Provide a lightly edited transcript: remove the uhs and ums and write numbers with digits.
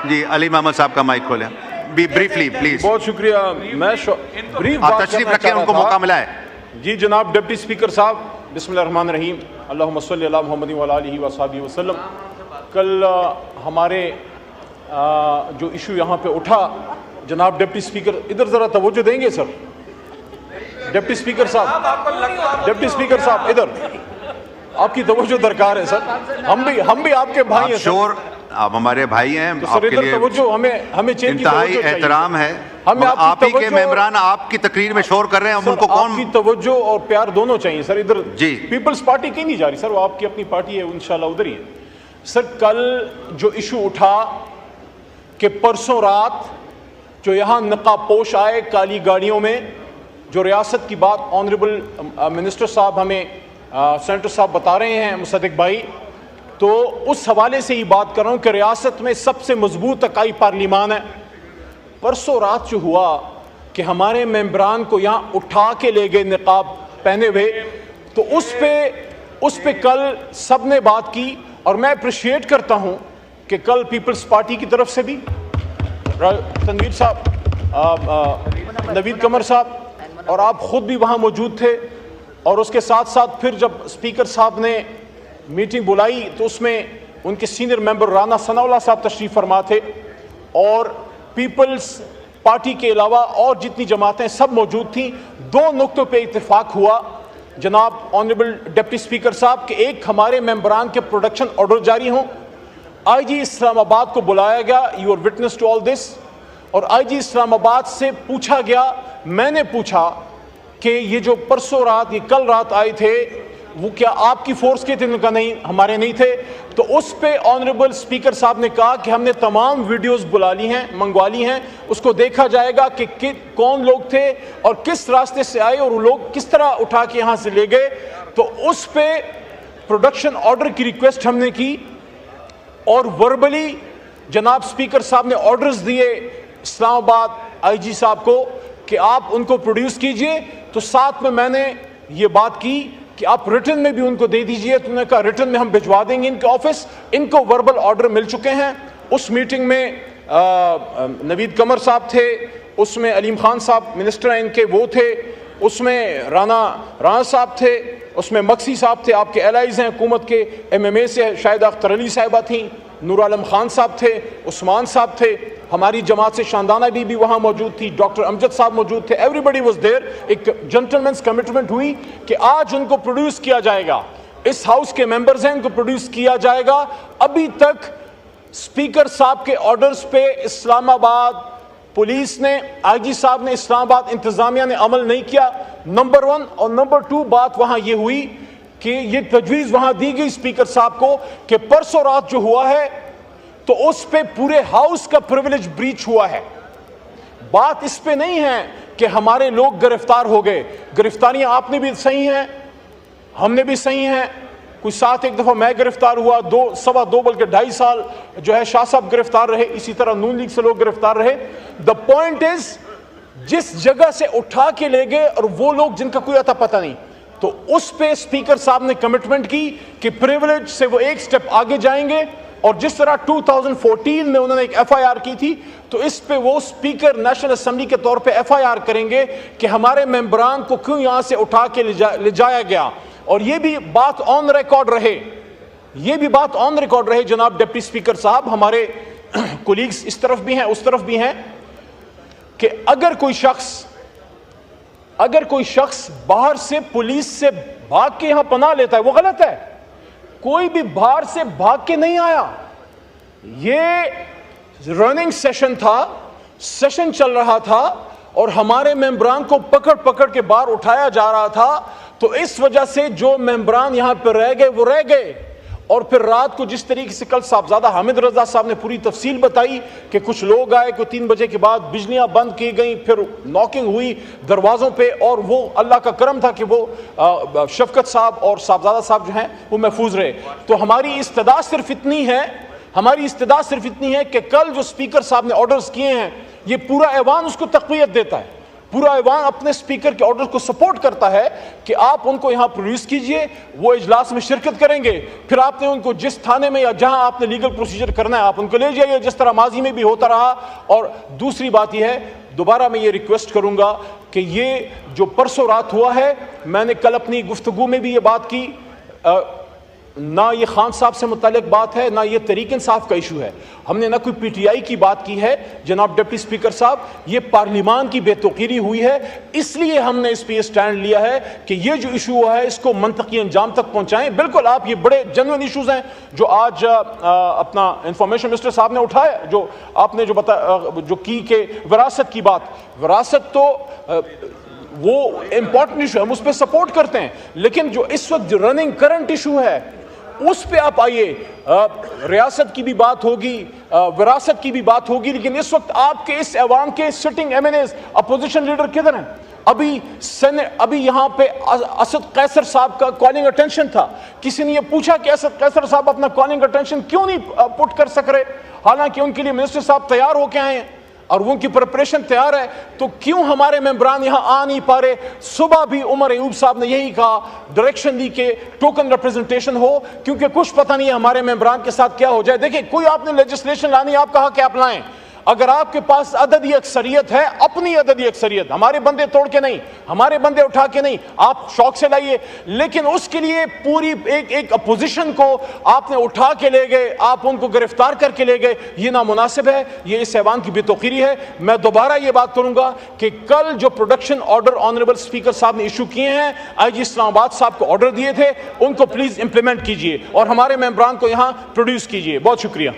جی علی محمد صاحب کا مائک کھولیں بریفلی پلیز. بہت شکریہ. میں بریف آپ تشریف رکھیں, ان کو موقع ملا ہے. جی جناب ڈپٹی اسپیکر صاحب, بسم اللہ الرحمن الرحیم. اللہم صلی علی محمد وعلی آلہ وصحبہ وسلم. کل ہمارے جو ایشو یہاں پہ اٹھا, جناب ڈپٹی اسپیکر ادھر ذرا توجہ دیں گے سر. ڈپٹی اسپیکر صاحب ادھر آپ کی توجہ درکار ہے سر. ہم بھی آپ کے بھائی ہیں شور, آپ ہمارے بھائی ہیں, آپ کے لیے توجہ ہمیں انتہائی احترام ہے. آپ ہی کے ممبران آپ کی تقریر میں شور کر رہے ہیں, ہم ان کو آپ کی توجہ اور پیار دونوں چاہیے سر. ادھر جی پیپلز پارٹی کہیں نہیں جا رہی سر, وہ آپ کی اپنی پارٹی ہے, انشاءاللہ ادھر ہی ہے سر. کل جو ایشو اٹھا کہ پرسوں رات جو یہاں نقاب پوش آئے کالی گاڑیوں میں, جو ریاست کی بات آنریبل منسٹر صاحب ہمیں سینیٹر صاحب بتا رہے ہیں, مصدق بھائی, تو اس حوالے سے ہی بات کر رہا ہوں کہ ریاست میں سب سے مضبوط اکائی پارلیمان ہے. پرسوں رات جو ہوا کہ ہمارے ممبران کو یہاں اٹھا کے لے گئے نقاب پہنے ہوئے, تو اس پہ کل سب نے بات کی. اور میں اپریشیٹ کرتا ہوں کہ کل پیپلز پارٹی کی طرف سے بھی تنویر صاحب, نوید قمر صاحب اور آپ خود بھی وہاں موجود تھے, اور اس کے ساتھ ساتھ پھر جب اسپیکر صاحب نے میٹنگ بلائی تو اس میں ان کے سینئر ممبر رانا ثناء اللہ صاحب تشریف فرما تھے, اور پیپلز پارٹی کے علاوہ اور جتنی جماعتیں سب موجود تھیں. دو نقطوں پہ اتفاق ہوا جناب آنریبل ڈپٹی اسپیکر صاحب, کہ ایک ہمارے ممبران کے پروڈکشن آرڈر جاری ہوں. آئی جی اسلام آباد کو بلایا گیا, you are witness to all this, اور آئی جی اسلام آباد سے پوچھا گیا, میں نے پوچھا کہ یہ جو پرسوں رات یہ کل رات آئے تھے وہ کیا آپ کی فورس کے تھے؟ ان کا نہیں, ہمارے نہیں تھے. تو اس پہ آنریبل اسپیکر صاحب نے کہا کہ ہم نے تمام ویڈیوز بلا لی ہیں, منگوا لی ہیں, اس کو دیکھا جائے گا کہ کون لوگ تھے اور کس راستے سے آئے اور وہ لوگ کس طرح اٹھا کے یہاں سے لے گئے. تو اس پہ پروڈکشن آرڈر کی ریکویسٹ ہم نے کی, اور وربلی جناب اسپیکر صاحب نے آرڈرز دیے اسلام آباد آئی جی صاحب کو کہ آپ ان کو پروڈیوس کیجئے. تو ساتھ میں نے یہ بات کی کہ آپ ریٹن میں بھی ان کو دے دیجئے. تو انہوں نے کہا ریٹن میں ہم بھجوا دیں گے ان کے آفس. ان کو وربل آرڈر مل چکے ہیں. اس میٹنگ میں نوید قمر صاحب تھے, اس میں علیم خان صاحب منسٹر ہیں ان کے وہ تھے, اس میں رانا صاحب تھے, اس میں مکسی صاحب تھے, آپ کے الائز ہیں حکومت کے, ایم ایم اے سے شاہد اختر علی صاحبہ تھیں, نور عالم خان صاحب تھے, عثمان صاحب تھے, ہماری جماعت سے شاندانہ بھی وہاں موجود تھی, ڈاکٹر امجد صاحب موجود تھے, ایوری بڈی واز دیر. ایک جنٹلمنس کمٹمنٹ ہوئی کہ آج ان کو پروڈیوس کیا جائے گا, اس ہاؤس کے ممبرز ہیں, ان کو پروڈیوس کیا جائے گا. ابھی تک اسپیکر صاحب کے آرڈرز پہ اسلام آباد پولیس نے, آئی جی صاحب نے, اسلام آباد انتظامیہ نے عمل نہیں کیا, نمبر 1. اور نمبر 2 بات وہاں یہ ہوئی کہ یہ تجویز وہاں دی گئی اسپیکر صاحب کو کہ پرسوں رات جو ہوا ہے تو اس پہ پورے ہاؤس کا پریویلیج بریچ ہوا ہے. بات اس پہ نہیں ہے کہ ہمارے لوگ گرفتار ہو گئے. گرفتاریاں آپ نے بھی صحیح ہیں, ہم نے بھی صحیح ہیں. کوئی ساتھ ایک دفعہ میں گرفتار ہوا, 2 بلکہ 2.5 سال جو ہے شاہ صاحب گرفتار رہے, اسی طرح نون لیگ سے لوگ گرفتار رہے. دا پوائنٹ از جس جگہ سے اٹھا کے لے گئے اور وہ لوگ جن کا کوئی اتا پتہ نہیں, تو اس پہ اسپیکر صاحب نے کمٹمنٹ کی کہ پریویلیج سے وہ ایک سٹیپ آگے جائیں گے. اور جس طرح 2014 میں انہوں نے ایک ایف آئی آر کی تھی, تو اس پہ وہ اسپیکر نیشنل اسمبلی کے طور پہ ایف آئی آر کریں گے کہ ہمارے ممبران کو کیوں یہاں سے اٹھا کے لے جایا گیا. اور یہ بھی بات آن ریکارڈ رہے, جناب ڈپٹی اسپیکر صاحب, ہمارے کولیگز اس طرف بھی ہیں اس طرف بھی ہیں, کہ اگر کوئی شخص باہر سے پولیس سے بھاگ کے یہاں پناہ لیتا ہے وہ غلط ہے. کوئی بھی باہر سے بھاگ کے نہیں آیا, یہ رننگ سیشن تھا, سیشن چل رہا تھا, اور ہمارے ممبران کو پکڑ کے باہر اٹھایا جا رہا تھا. تو اس وجہ سے جو ممبران یہاں پہ رہ گئے وہ رہ گئے. اور پھر رات کو جس طریقے سے کل صاحبزادہ حامد رضا صاحب نے پوری تفصیل بتائی کہ کچھ لوگ آئے, کوئی 3 بجے کے بعد بجلیاں بند کی گئیں, پھر ناکنگ ہوئی دروازوں پہ, اور وہ اللہ کا کرم تھا کہ وہ شفقت صاحب اور صاحبزادہ صاحب جو ہیں وہ محفوظ رہے. تو ہماری استدعا صرف اتنی ہے کہ کل جو اسپیکر صاحب نے آرڈرز کیے ہیں, یہ پورا ایوان اس کو تقویت دیتا ہے. پورا ایوان اپنے اسپیکر کے آرڈر کو سپورٹ کرتا ہے کہ آپ ان کو یہاں پروڈیوس کیجئے, وہ اجلاس میں شرکت کریں گے, پھر آپ نے ان کو جس تھانے میں یا جہاں آپ نے لیگل پروسیجر کرنا ہے آپ ان کو لے جائیے, جس طرح ماضی میں بھی ہوتا رہا. اور دوسری بات یہ ہے, دوبارہ میں یہ ریکویسٹ کروں گا کہ یہ جو پرسوں رات ہوا ہے, میں نے کل اپنی گفتگو میں بھی یہ بات کی, نہ یہ خان صاحب سے متعلق بات ہے, نہ یہ تحریک انصاف کا ایشو ہے. ہم نے نہ کوئی پی ٹی آئی کی بات کی ہے. جناب ڈپٹی سپیکر صاحب, یہ پارلیمان کی بے توقیری ہوئی ہے, اس لیے ہم نے اس پہ یہ سٹینڈ لیا ہے کہ یہ جو ایشو ہوا ہے اس کو منطقی انجام تک پہنچائیں. بالکل آپ, یہ بڑے جنوین ایشوز ہیں جو آج اپنا انفارمیشن منسٹر صاحب نے اٹھایا, جو آپ نے جو کی کہ وراثت کی بات, وراثت تو وہ امپورٹنٹ ایشو ہے, ہم اس پہ سپورٹ کرتے ہیں, لیکن جو اس وقت جو رننگ کرنٹ ایشو ہے اس پہ آپ آئیے. ریاست کی بھی بات ہوگی, وراثت کی بھی بات ہوگی, لیکن اس وقت آپ کے اس ایوان کے sitting M N As opposition leader کدھر ہیں؟ ابھی یہاں پہ اسد قیصر صاحب کا کالنگ اٹینشن تھا. کسی نے یہ پوچھا کہ اسد قیصر صاحب اپنا کالنگ اٹینشن کیوں نہیں پٹ کر سک رہے, حالانکہ ان کے لیے منسٹر صاحب تیار ہو کے آئے ہیں اور ان کی پریپریشن تیار ہے, تو کیوں ہمارے ممبران یہاں آ نہیں پا رہے؟ صبح بھی عمر ایوب صاحب نے یہی کہا, ڈائریکشن دی کہ ٹوکن ریپرزنٹیشن ہو, کیونکہ کچھ پتہ نہیں ہے ہمارے ممبران کے ساتھ کیا ہو جائے. دیکھیں, کوئی آپ نے لیجسلیشن لانی, آپ کہا کہ آپ لائیں. اگر آپ کے پاس عددی اکثریت ہے, اپنی عددی اکثریت, ہمارے بندے توڑ کے نہیں, ہمارے بندے اٹھا کے نہیں, آپ شوق سے لائیے, لیکن اس کے لیے پوری ایک اپوزیشن کو آپ نے اٹھا کے لے گئے, آپ ان کو گرفتار کر کے لے گئے. یہ نامناسب ہے, یہ اس ایوان کی بے توقیری ہے. میں دوبارہ یہ بات کروں گا کہ کل جو پروڈکشن آرڈر آنریبل اسپیکر صاحب نے ایشو کیے ہیں, آئی جی اسلام آباد صاحب کو آرڈر دیے تھے, ان کو پلیز امپلیمنٹ کیجیے اور ہمارے ممبران کو یہاں پروڈیوس کیجیے. بہت شکریہ.